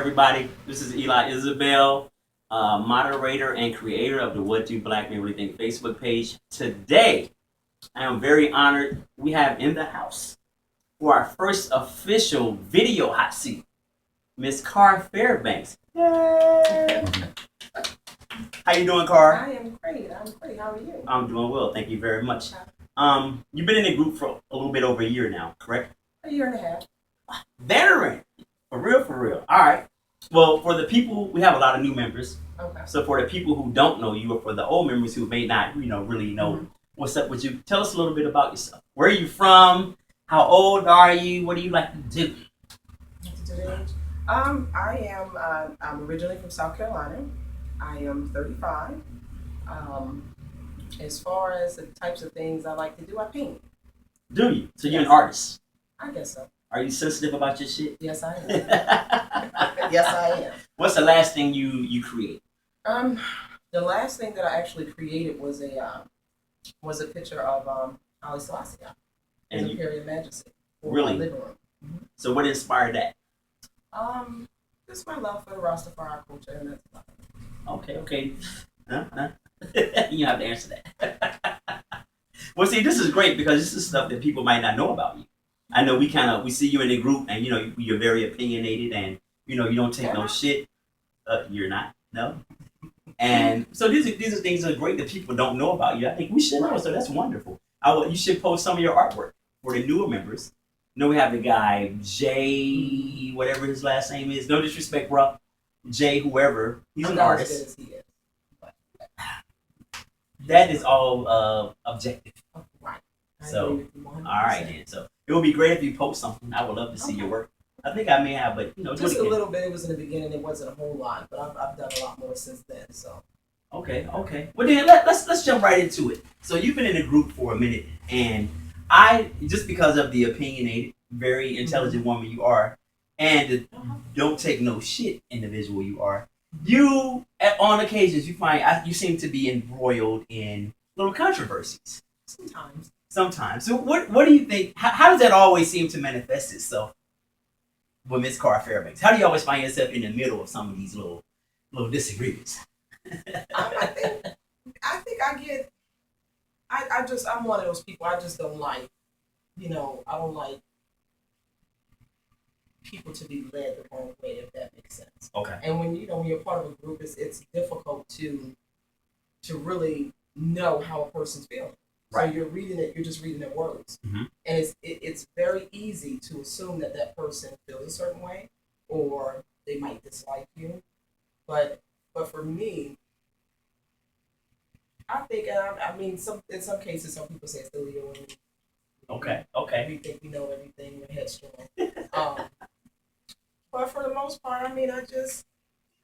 everybody? This is Eli Isabel, moderator and creator of the What Do Black Men Really Think Facebook page. Today, I am very honored. We have in the house for our first official video hot seat, Miss Carr Fairbanks. Yay! How you doing, Carr? I am great. I'm great. How are you? I'm doing well. Thank you very much. You've been in the group for a little bit over a year now, correct? A year and a half. Veteran. For real, for real. All right. Well, for the people, we have a lot of new members. Okay. So for the people who don't know you, or for the old members who may not, really know what's up with you, tell us a little bit about yourself. Where are you from? How old are you? What do you like to do? I'm originally from South Carolina. I am 35. As far as the types of things I like to do, I paint. Do you? So you're an artist? I guess so. Are you sensitive about your shit? Yes, I am. Yes, I am. What's the last thing you create? The last thing that I actually created was a picture of Ali Selassie, His Imperial Majesty, for really? my living room. Mm-hmm. So what inspired that? Just my love for the Rastafari culture, and that's about it. Okay. You have to answer that. Well, see, this is great because this is stuff that people might not know about you. I know we see you in the group, and you're very opinionated, and you don't take no shit. You're not, no. And so these are things that are great that people don't know about you. I think we should know, so that's wonderful. You should post some of your artwork for the newer members. We have the guy Jay, whatever his last name is. No disrespect, bro. Jay, whoever. He's an artist. As good as he is. That is all objective. Right. So, all right then. So it would be great if you post something. I would love to see your work. I think I may have, but just a little bit. It was in the beginning. It wasn't a whole lot, but I've done a lot more since then. So. Okay. Well then let's jump right into it. So you've been in the group for a minute, and I just because of the opinionated, very intelligent woman you are, and the don't take no shit individual you are. You, on occasions, you seem to be embroiled in little controversies. Sometimes. So what do you think? How does that always seem to manifest itself with Miss Carr Fairbanks? How do you always find yourself in the middle of some of these little disagreements? I think I'm one of those people. I just don't like, I don't like people to be led the wrong way, if that makes sense. Okay. And when you're part of a group, it's difficult to really know how a person's feeling. Right. So you're just reading their words. Mm-hmm. And it's very easy to assume that person feels a certain way, or they might dislike you. But for me, I think, in some cases, some people say it's the Leo in me. Okay. We think we know everything, we're headstrong. But for the most part, I just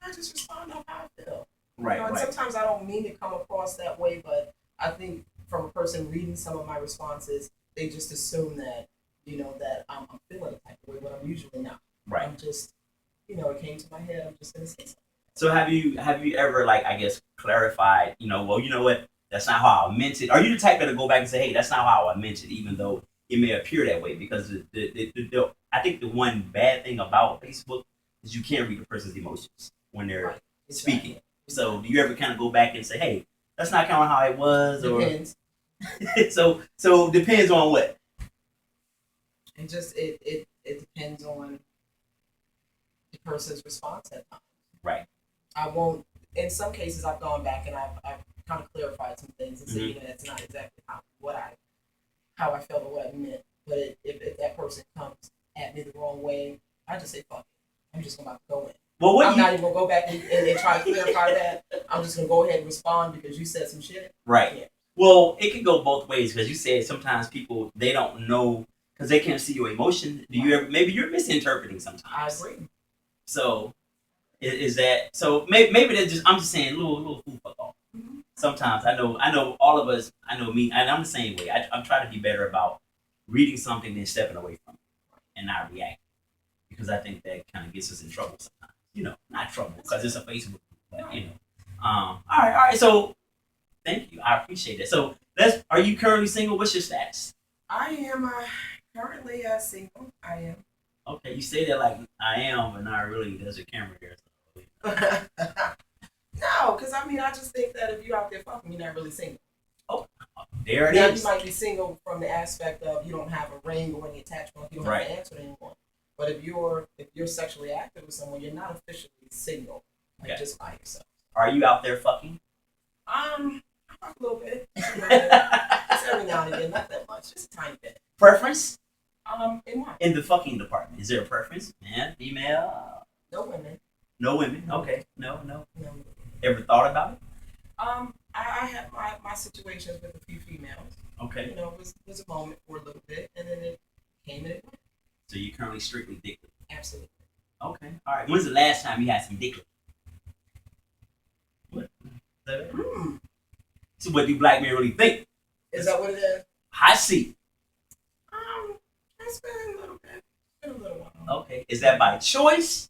respond how I feel. Right. And sometimes I don't mean to come across that way, but I think from a person reading some of my responses, they just assume that, that I'm feeling a type of way, but I'm usually not. Right. I'm just, it came to my head, I'm just going to say something. So have you ever, clarified, well, you know what, that's not how I meant it? Are you the type that'll go back and say, hey, that's not how I meant it, even though it may appear that way? Because I think the one bad thing about Facebook is you can't read a person's emotions when they're speaking. So do you ever kind of go back and say, hey, that's not kind of how it was? Depends. Or so depends on what? It just it depends on the person's response at times. Right. I won't. In some cases, I've gone back and I've kind of clarified some things and said, that's not exactly how I felt or what I meant. But if that person comes at me the wrong way, I just say fuck it. I'm just gonna go in. Well, I'm not even gonna go back and try to clarify that. I'm just gonna go ahead and respond because you said some shit. Right. Yeah. Well, it can go both ways because you said sometimes people they don't know because they can't see your emotion. Do you ever? Maybe you're misinterpreting sometimes. I agree. So. Is that so? Maybe they're just. I'm just saying, little food for thought. Mm-hmm. Sometimes I know all of us. I know me, and I'm the same way. I'm trying to be better about reading something than stepping away from it and not reacting because I think that kind of gets us in trouble sometimes. Not trouble because it's a Facebook, but All right. So thank you. I appreciate that. So are you currently single? What's your status? I am currently single. I am. Okay, you say that like I am, but not really. There's a camera there. So. No, because I mean, I just think that if you're out there fucking, you're not really single. Oh, there it now, is. you might be single from the aspect of you don't have a ring or any attachment, you don't have to answer to anyone. But if you're sexually active with someone, you're not officially single, like just by yourself. Are you out there fucking? A little bit. Just every now and again, not that much, just a tiny bit. Preference? In what? In the fucking department, is there a preference? Man, female? No women. No women. Okay. No. Ever thought about it? I had my situations with a few females. Okay. You know, it was a moment for a little bit, and then it came and it went. So you're currently strictly dickly? Absolutely. Okay. All right. When's the last time you had some dickly? What? So what do black men really think? Is that what it is? I see. It's been a little bit. It's been a little while. Okay. Is that by choice?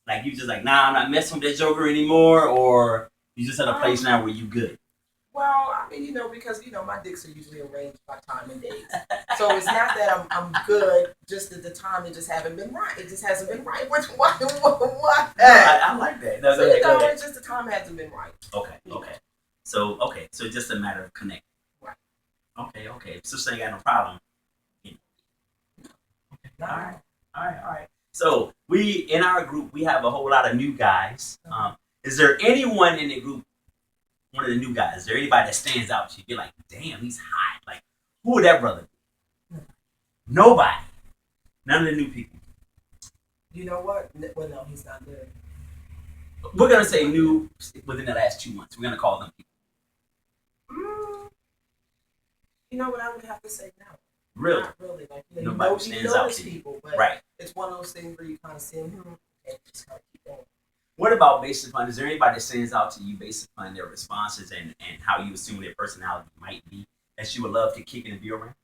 Like you just like, nah, I'm not messing with that joker anymore, or you just at a place now where you good? Well, I mean, because my dicks are usually arranged by time and days. So it's not that I'm good, just at the time it just haven't been right. It just hasn't been right. What? I like that. No, so it's just the time hasn't been right. Okay. So it's just a matter of connecting. Right. Okay. Sister ain't got no problem. No. All right. So in our group, we have a whole lot of new guys. Is there anyone in the group, one of the new guys, is there anybody that stands out to you? You're like, damn, he's hot. Like, who would that brother be? Nobody. None of the new people. You know what? Well, no, he's not good. We're going to say new within the last 2 months. We're going to call them people. You know what I would have to say now? Really? Not really. Like, nobody stands out to you. People, but right. It's one of those things where you kind of see them and just kind of keep going. What about based upon, is there anybody that stands out to you based upon their responses and how you assume their personality might be that you would love to kick and be around?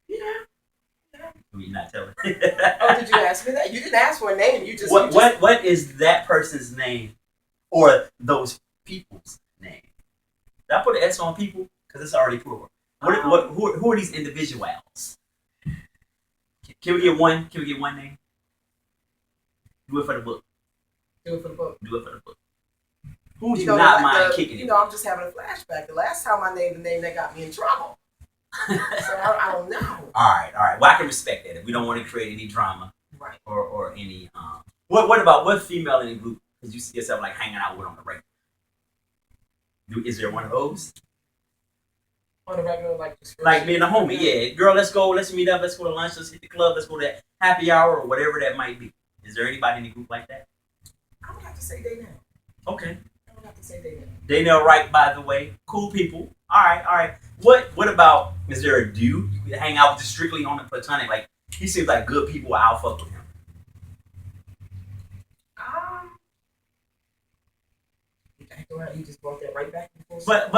Yeah. You're not telling. Oh, did you ask me that? You didn't ask for a name. You just. What is that person's name or those people's name? Did I put an S on people? Because it's already plural. Who are these individuals? Can we get one? Can we get one name? Do it for the book. Do it for the book. Who would you not mind kicking it? I'm just having a flashback. The last time I named the name that got me in trouble. So I don't know. All right. Well, I can respect that. If we don't want to create any drama, right? Or any What about what female in the group? Because you see yourself like hanging out with on the regular. Is there one of those? On the regular, like being a homie, yeah. Girl, let's go. Let's meet up. Let's go to lunch. Let's hit the club. Let's go to that happy hour or whatever that might be. Is there anybody in the group like that? I would have to say they now. Okay. I would have to say they now. They know, right? By the way, cool people. All right. What about? Is there a dude you could hang out with strictly on the platonic? Like he seems like good people. I'll fuck with him. You just brought that right back. But